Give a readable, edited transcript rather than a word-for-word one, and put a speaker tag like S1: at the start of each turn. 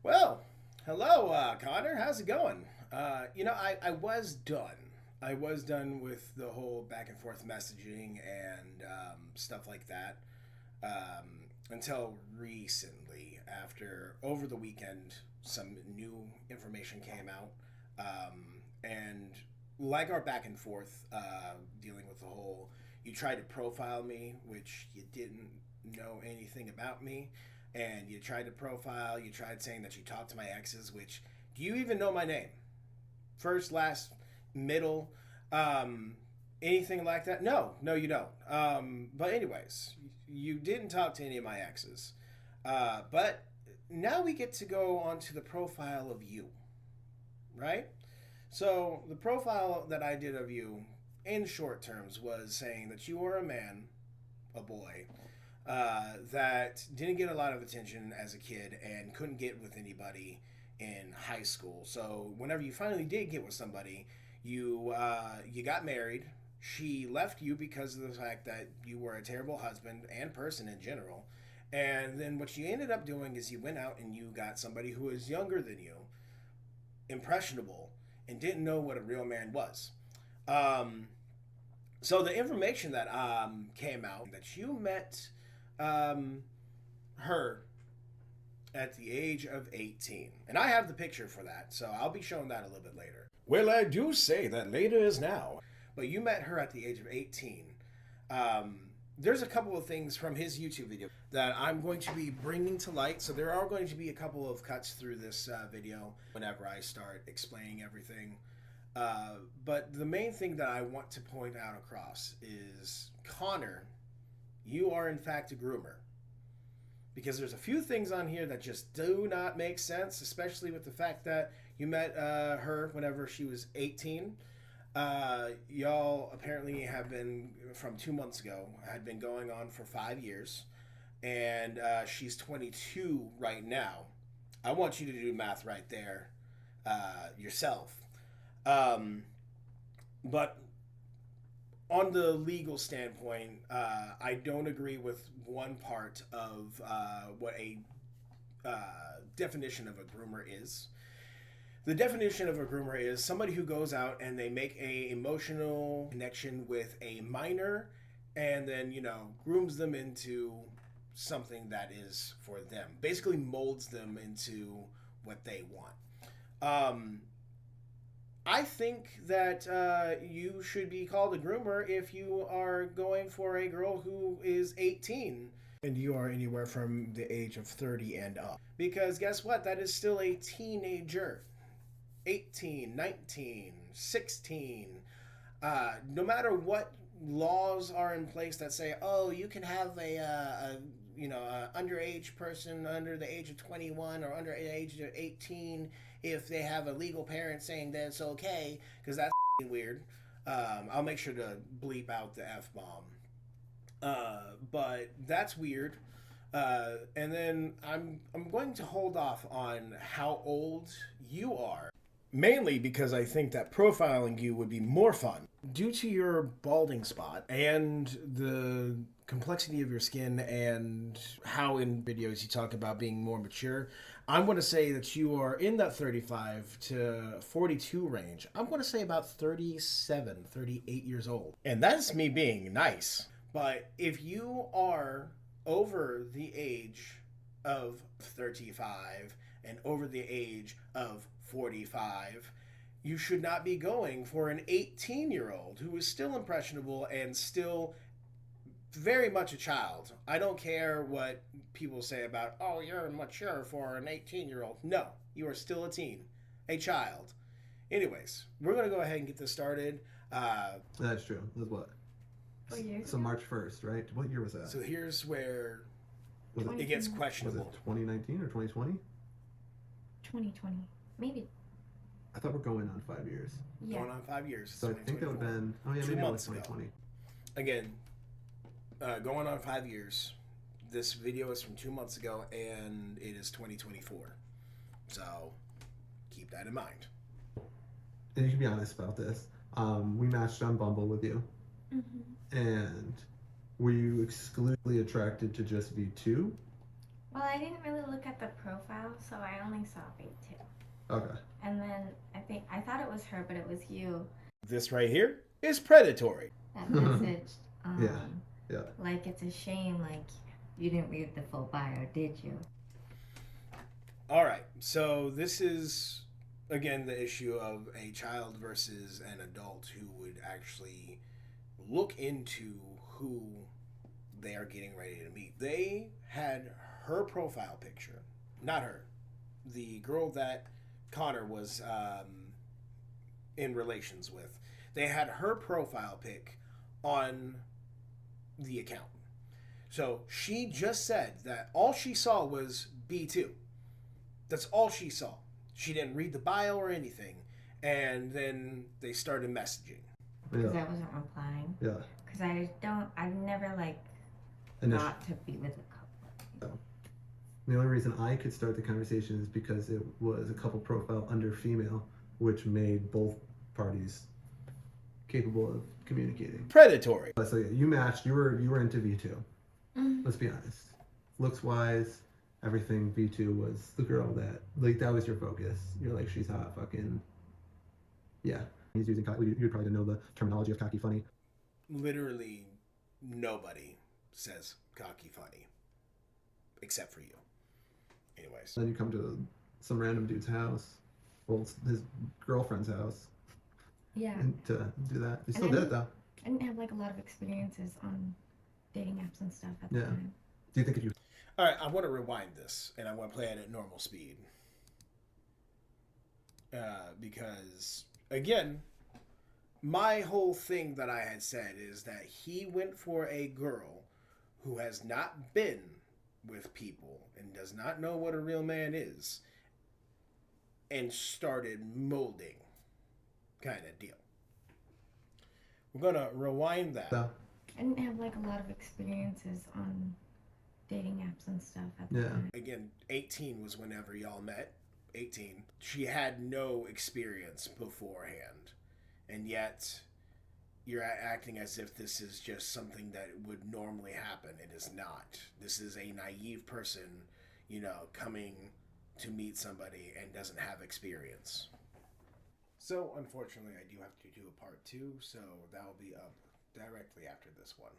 S1: Well, hello, Connor. How's it going? I was done. I was done with the whole back and forth messaging and stuff like that until recently. After over the weekend, some new information came out, and like our back and forth dealing with the whole. You tried to profile me, which you didn't know anything about me, and you tried to profile. You tried saying that you talked to my exes, which do you even know my name? First, last, middle, um, anything like that? No, no, you don't. But anyways, you didn't talk to any of my exes. But now we get to go on to the profile of you, right? So the profile that I did of you, in short terms, was saying that you were a man, a boy, that didn't get a lot of attention as a kid and couldn't get with anybody in high school. So whenever you finally did get with somebody, you got married. She left you because of the fact that you were a terrible husband and person in general. And then what you ended up doing is you went out and you got somebody who was younger than you, impressionable, and didn't know what a real man was. Um, so the information that came out that you met um, her at the age of 18. And I have the picture for that, so I'll be showing that a little bit later. Well, I do say that later is now. But you met her at the age of 18. Um, there's a couple of things from his YouTube video that I'm going to be bringing to light. So there are going to be a couple of cuts through this video whenever I start explaining everything. But the main thing that I want to point out across is Connor, you are in fact a groomer. Because there's a few things on here that just do not make sense, especially with the fact that you met her whenever she was 18. Y'all apparently have been, from 2 months ago, had been going on for 5 years. And she's 22 right now. I want you to do math right there yourself. Um, but on the legal standpoint, I don't agree with one part of what a definition of a groomer is. The definition of a groomer is somebody who goes out and they make a emotional connection with a minor, and then grooms them into something that is for them. Basically, molds them into what they want. Um, I think that you should be called a groomer if you are going for a girl who is 18 and you are anywhere from the age of 30 and up. Because guess what? That is still a teenager. 18, 19, 16. No matter what laws are in place that say, oh, you can have a underage person under the age of 21 or under the age of 18 if they have a legal parent saying that it's okay, because that's weird. I'll make sure to bleep out the F-bomb. But that's weird. And then I'm going to hold off on how old you are. Mainly because I think that profiling you would be more fun. Due to your balding spot and the complexity of your skin and how in videos you talk about being more mature, I'm going to say that you are in that 35 to 42 range. I'm going to say about 37, 38 years old. And that's me being nice. But if you are over the age of 35 and over the age of 45, you should not be going for an 18-year-old who is still impressionable and still very much a child. I don't care what people say about, oh, you're mature for an 18-year-old. No, you are still a teen, a child. Anyways, we're going to go ahead and get this started.
S2: That's true. That's what?
S3: What year?
S2: So March 1st, right? What year was that?
S1: So here's where
S2: Was
S1: it gets
S2: was
S1: questionable.
S2: it 2019 or 2020?
S3: 2020. Maybe.
S2: I thought we're going on 5 years.
S3: Yeah.
S1: Going on 5 years.
S2: So I think that would have been, oh yeah,
S1: 2
S2: maybe it was
S1: months ago.
S2: 2020.
S1: Again, going on 5 years. This video is from 2 months ago, and it is 2024. So keep that in mind.
S2: And you should be honest about this. We matched on Bumble with you.
S3: Mm-hmm.
S2: And were you exclusively attracted to just V2?
S3: Well, I didn't really look at the profile, so I only only saw V2.
S2: Okay.
S3: And then I thought it was her, but it was you
S1: This right here is predatory.
S3: that messaged.
S2: Yeah.
S3: Like it's a shame, like you didn't read the full bio, did you?
S1: All right, so this is again the issue of a child versus an adult who would actually look into who they are getting ready to meet. They had her profile picture, not her, the girl that Connor was in relations with. They had her profile pic on the account. So she just said that all she saw was B2. That's all she saw. She didn't read the bio or anything. And then they started messaging.
S3: Because I wasn't replying.
S2: Yeah.
S3: Because I've never like got to be with a couple.
S2: The only reason I could start the conversation is because it was a couple profile under female, which made both parties capable of communicating.
S1: Predatory.
S2: So yeah, you matched. You were into V2.
S3: Mm-hmm.
S2: Let's be honest. Looks wise, everything V2 was the girl that was your focus. You're like, she's hot, fucking. Yeah. He's using. You probably know the terminology of cocky funny.
S1: Literally nobody says cocky funny except for you. Anyways.
S2: Then you come to some random dude's house, well, his girlfriend's house.
S3: Yeah.
S2: And to do that. You still did it though.
S3: I didn't have like a lot of experiences on dating apps and stuff at the time.
S2: Do you think if you...
S1: All right, I want to rewind this, and I want to play it at normal speed. Because, again, my whole thing that I had said is that he went for a girl who has not been with people and does not know what a real man is and started molding kind of deal. We're going to rewind that.
S3: I didn't have like a lot of experiences on dating apps and stuff at the time.
S1: Again, 18 was whenever y'all met. 18. She had no experience beforehand. And yet, you're acting as if this is just something that would normally happen. It is not. This is a naive person, coming to meet somebody and doesn't have experience. So, unfortunately, I do have to do a part 2, so that will be up directly after this one.